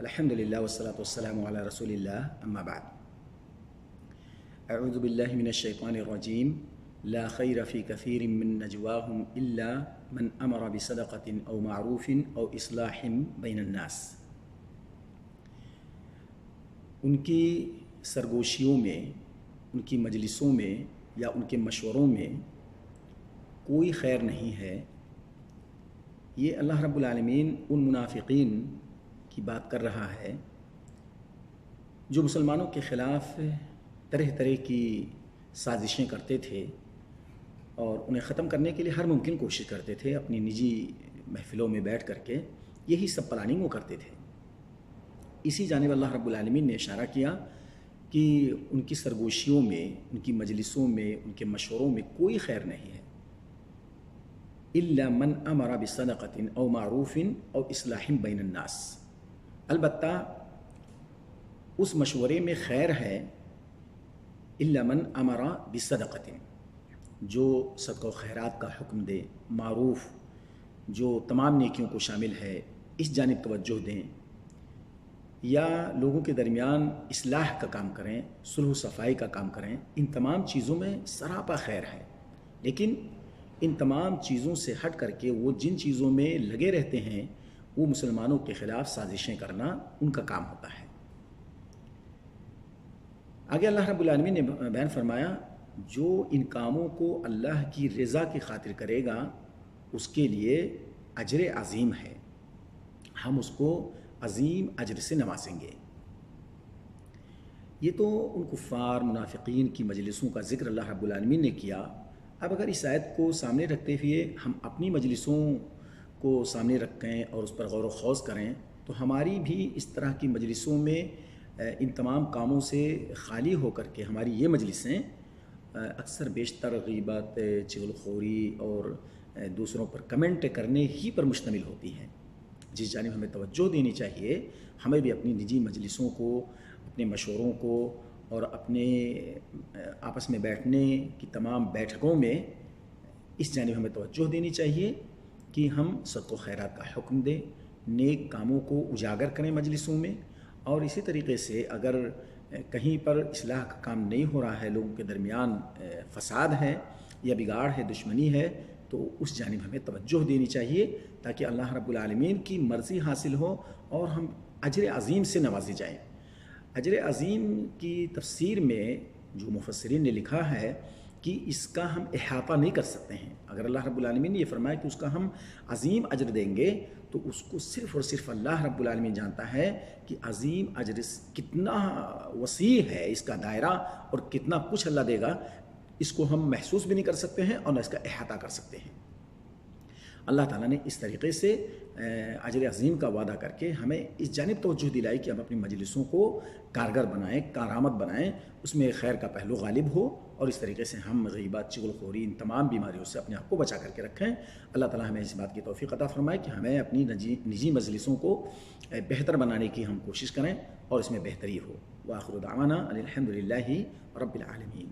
الحمدللہ والصلاة والسلام علی رسول اللہ اما بعد اعوذ باللہ من الشیطان الرجیم لا خیر فی کثیر من نجواہم الا من امر بصدقۃ او معروف او اصلاح بین الناس۔ ان کی سرگوشیوں میں، ان کی مجلسوں میں یا ان کے مشوروں میں کوئی خیر نہیں ہے۔ یہ اللہ رب العالمین ان منافقین کی بات کر رہا ہے جو مسلمانوں کے خلاف طرح طرح کی سازشیں کرتے تھے اور انہیں ختم کرنے کے لیے ہر ممکن کوشش کرتے تھے۔ اپنی نجی محفلوں میں بیٹھ کر کے یہی سب پلاننگ وہ کرتے تھے۔ اسی جانب اللہ رب العالمین نے اشارہ کیا کہ ان کی سرگوشیوں میں، ان کی مجلسوں میں، ان کے مشوروں میں کوئی خیر نہیں ہے۔ الا من امر بصدقۃ او معروف او اصلاح بین الناس، البتہ اس مشورے میں خیر ہے الا من امر بصدقۃ، جو صدقہ و خیرات کا حکم دے، معروف جو تمام نیکیوں کو شامل ہے اس جانب توجہ دیں، یا لوگوں کے درمیان اصلاح کا کام کریں، صلح و صفائی کا کام کریں۔ ان تمام چیزوں میں سراپا خیر ہے، لیکن ان تمام چیزوں سے ہٹ کر کے وہ جن چیزوں میں لگے رہتے ہیں وہ مسلمانوں کے خلاف سازشیں کرنا ان کا کام ہوتا ہے۔ آگے اللہ رب العالمین نے بیان فرمایا جو ان کاموں کو اللہ کی رضا کی خاطر کرے گا اس کے لیے اجر عظیم ہے، ہم اس کو عظیم اجر سے نوازیں گے۔ یہ تو ان کفار منافقین کی مجلسوں کا ذکر اللہ رب العالمین نے کیا۔ اب اگر اس آیت کو سامنے رکھتے ہوئے ہم اپنی مجلسوں کو سامنے رکھیں اور اس پر غور و خوض کریں تو ہماری بھی اس طرح کی مجلسوں میں ان تمام کاموں سے خالی ہو کر کے ہماری یہ مجلسیں اکثر بیشتر غیبت، چغلخوری اور دوسروں پر کمنٹ کرنے ہی پر مشتمل ہوتی ہیں۔ جس جانب ہمیں توجہ دینی چاہیے، ہمیں بھی اپنی نجی مجلسوں کو، اپنے مشوروں کو اور اپنے آپس میں بیٹھنے کی تمام بیٹھکوں میں اس جانب ہمیں توجہ دینی چاہیے کہ ہم صدقہ و خیرات کا حکم دیں، نیک کاموں کو اجاگر کریں مجلسوں میں، اور اسی طریقے سے اگر کہیں پر اصلاح کا کام نہیں ہو رہا ہے، لوگوں کے درمیان فساد ہے یا بگاڑ ہے، دشمنی ہے، تو اس جانب ہمیں توجہ دینی چاہیے تاکہ اللہ رب العالمین کی مرضی حاصل ہو اور ہم اجر عظیم سے نوازے جائیں۔ اجر عظیم کی تفسیر میں جو مفسرین نے لکھا ہے کہ اس کا ہم احاطہ نہیں کر سکتے ہیں۔ اگر اللہ رب العالمین نے یہ فرمایا کہ اس کا ہم عظیم اجر دیں گے تو اس کو صرف اور صرف اللہ رب العالمین جانتا ہے کہ عظیم اجر کتنا وسیع ہے اس کا دائرہ اور کتنا کچھ اللہ دے گا، اس کو ہم محسوس بھی نہیں کر سکتے ہیں اور نہ اس کا احاطہ کر سکتے ہیں۔ اللہ تعالیٰ نے اس طریقے سے اجر عظیم کا وعدہ کر کے ہمیں اس جانب توجہ دلائی کہ ہم اپنی مجلسوں کو کارگر بنائیں، کارآمد بنائیں، اس میں خیر کا پہلو غالب ہو، اور اس طریقے سے ہم غیبت، چغلخوری، ان تمام بیماریوں سے اپنے آپ کو بچا کر کے رکھیں۔ اللہ تعالیٰ ہمیں اس بات کی توفیق عطا فرمائے کہ ہمیں اپنی نجی مجلسوں کو بہتر بنانے کی ہم کوشش کریں اور اس میں بہتری ہو۔ وآخر دعوانا الحمدللہ رب العالمین۔